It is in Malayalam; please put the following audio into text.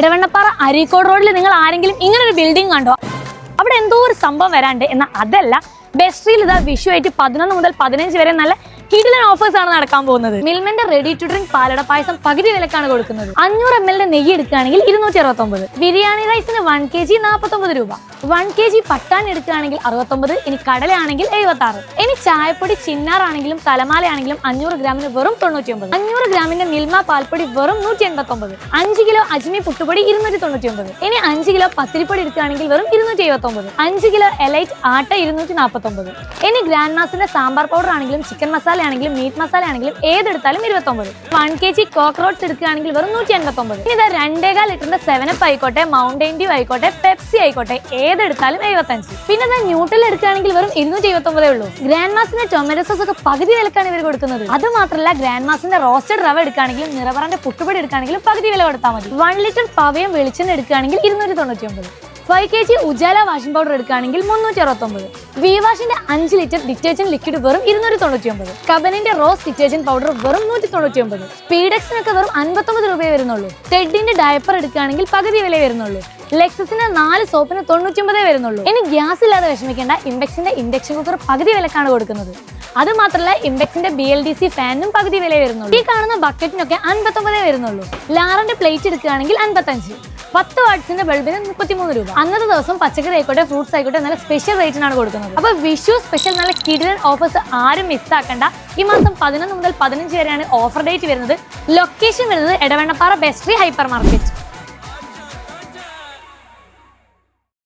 എടവണ്ണപ്പാറ അരീക്കോട് റോഡിൽ നിങ്ങൾ ആരെങ്കിലും ഇങ്ങനെ ഒരു ബിൽഡിംഗ് കണ്ടോ? അവിടെ എന്തോ ഒരു സംഭവം വരാണ്ട്. എന്നാൽ അതല്ല, ബെസ്ട്രിയിൽ ഇതാ വിഷു ആയിട്ട് 11 മുതൽ 15 വരെ നല്ല കിടിലൻ ഓഫേഴ്സ് ആണ് നടക്കാൻ പോകുന്നത്. മിൽമന്റെ റെഡി ടു ഡ്രിങ്ക് പാലട പായസം പകുതി വിലക്കാണ് കൊടുക്കുന്നത്. 500 ml നെയ്യ് എടുക്കുകയാണെങ്കിൽ 269. ബിരിയാണി റൈസിന് 1 kg 49 രൂപ. 1 kg പട്ടാൻ എടുക്കുകയാണെങ്കിൽ 69. ഇനി കടലയാണെങ്കിൽ 76. ഇനി ചായപ്പൊടി ചിന്നാറാണെങ്കിലും തലമാലയാണെങ്കിലും 500 ഗ്രാമിന് വെറും 99. 500 ഗ്രാമിന്റെ മിൽമ പാൽപ്പൊടി വെറും 189. 5 കിലോ അജ്മി പുട്ടുപൊടി 299. ഇനി 5 കിലോ പത്തിരിപ്പൊടി എടുക്കുകയാണെങ്കിൽ വെറും 279. 5 കിലോ എലൈറ്റ് ആട്ട 249. ഇനി ഗ്രാൻഡ് മാസിന്റെ സാമ്പാർ പൗഡർ ആണെങ്കിലും ചിക്കൻ മസാല ആണെങ്കിലും മീറ്റ് മസാല ആണെങ്കിലും ഏതെടുത്താലും 29. 1 kg കോക്രോട്ട്സ് എടുക്കുകയാണെങ്കിൽ വെറും 189. ഇനി ഇതാ 2.25 ലിറ്ററിന്റെ 7up ആയിക്കോട്ടെ, മൗണ്ടൻ ഡ്യൂ ആയിക്കോട്ടെ, പെപ്സി ആയിക്കോട്ടെ, ഏതെടുത്താലും 75. പിന്നെ ഇതാ ന്യൂട്രൽ എടുക്കുകയാണെങ്കിൽ വെറും 279 ഉള്ളൂ. ഗ്രാൻഡ് മാസിന്റെ ടൊമാറ്റോ സോസ് ഒക്കെ പകുതി വിലക്കാണ് ഇവർ കൊടുക്കുന്നത്. അത് മാത്രമല്ല, ഗ്രാൻഡ് മാസിന്റെ റോസ്റ്റഡ് റവ എടുക്കുകയാണെങ്കിലും നിറവറന്റെ പുട്ടുപൊടി എടുക്കുകയാണെങ്കിലും പകുതി വില കൊടുത്താൽ മതി. 1 ലിറ്റർ പവയും വെളിച്ചെണ്ണ എടുക്കുകയാണെങ്കിൽ 299. 5 kg ഉജാല വാഷിംഗ് പൗഡർ എടുക്കുകയാണെങ്കിൽ 369. വി വാഷിന്റെ 5 ലിറ്റർ ഡിറ്റർജന്റ് ലിക്വിഡ് വെറും 299. കബനിന്റെ റോസ് ഡിറ്റർജന്റ് പൗഡർ വെറും 199. സ്പീഡെക്സിനൊക്കെ വെറും 59 രൂപയെ വരുന്നുള്ളൂ. ടെഡിന്റെ ഡയപ്പർ എടുക്കുകയാണെങ്കിൽ പകുതി വില വരുന്നുള്ളൂ. ലെക്സസിന്റെ 4 സോപ്പിന് 99 വരുന്നുള്ളൂ. ഇനി ഗ്യാസ് ഇല്ലാതെ വിഷമിക്കേണ്ട, ഇംബെക്സിന്റെ ഇൻഡക്ഷൻ കുക്കർ പകുതി വിലക്കാണ് കൊടുക്കുന്നത്. അത് മാത്രമല്ല, ഇംബെക്സിന്റെ BLDC ഫാനിനും പകുതി വില വരുന്നുള്ളൂ. ഈ കാണുന്ന ബക്കറ്റിനൊക്കെ 59 വരുന്നുള്ളൂ. ലാറിന്റെ പ്ലേറ്റ് എടുക്കുകയാണെങ്കിൽ 55. 10 വാട്ട്സിന്റെ ബൾബിന് 33 രൂപ. അന്നത്തെ ദിവസം പച്ചക്കറി ആയിക്കോട്ടെ, ഫ്രൂട്ട്സ് ആയിക്കോട്ടെ നല്ല സ്പെഷ്യൽ റേറ്റിനാണ് കൊടുക്കുന്നത്. അപ്പൊ വിഷു സ്പെഷ്യൽ നല്ല കിടിലൻ ഓഫേഴ്സ് ആരും മിസ്സാക്കണ്ട. ഈ മാസം 11 മുതൽ 15 വരെയാണ് ഓഫർ ഡേറ്റ് വരുന്നത്. ലൊക്കേഷൻ വരുന്നത് എടവണ്ണപ്പാറ ബെസ്ട്രി ഹൈപ്പർ മാർക്കറ്റ്.